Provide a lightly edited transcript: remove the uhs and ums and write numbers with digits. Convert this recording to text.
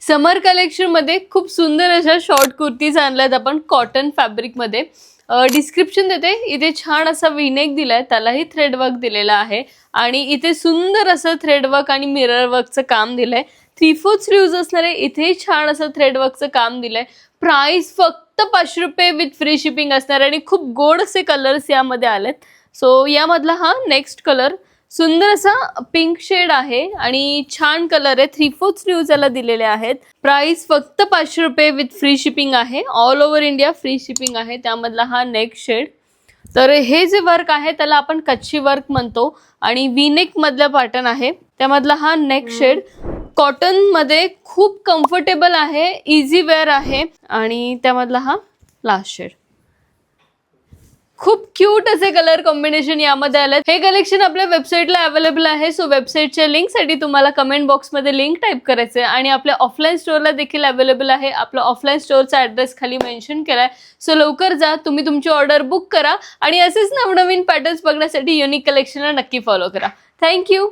समर collection मध्ये खूप सुंदर अशा शॉर्ट कुर्तीज आणल्यात आपण कॉटन फॅब्रिक मध्ये. डिस्क्रिप्शन देते. इथे छान असा विनेक दिलाय, त्यालाही थ्रेड वर्क दिलेला आहे आणि इथे सुंदर असं थ्रेड वर्क आणि मिरर वर्कचं काम दिलंय. 3/4 स्लीव्ज असणारे इथे छान असं थ्रेड वर्कचं काम दिलंय. प्राइस फक्त 500 रुपये विथ फ्री शिपिंग असणार आणि खूप गोड असे कलर्स यामध्ये आलेत. सो यामधला हा नेक्स्ट कलर सुंदर असा पिंक शेड आहे आणि छान कलर आहे. 3/4 स्लीव्ज याला दिलेले आहेत. प्राइस फक्त 500 रुपये विथ फ्री शिपिंग आहे. All over India free shipping आहे. त्यामधला हा नेक्स्ट शेड. तर हे जे वर्क आहे त्याला आपण कच्ची वर्क म्हणतो आणि वीनेक मधला पॅटर्न आहे. त्यामधला हा नेक्स्ट शेड कॉटन मध्ये खूप कम्फर्टेबल आहे, इझी वेअर आहे आणि त्यामधला हा लास्ट शेड. खूप क्यूट असे कलर कॉम्बिनेशन यामध्ये आले. हे कलेक्शन आपल्या वेबसाईटला अवेलेबल आहे. सो वेबसाईटच्या लिंकसाठी तुम्हाला कमेंट बॉक्समध्ये लिंक टाईप करायचं आहे आणि आपल्या ऑफलाईन स्टोअरला देखील अवेलेबल आहे. आपला ऑफलाईन स्टोअरचा ॲड्रेस खाली मेन्शन केलाय. सो लवकर जा, तुम्ही तुमची ऑर्डर बुक करा आणि असेच नवनवीन पॅटर्न्स बघण्यासाठी युनिक कलेक्शनला नक्की फॉलो करा. थँक्यू.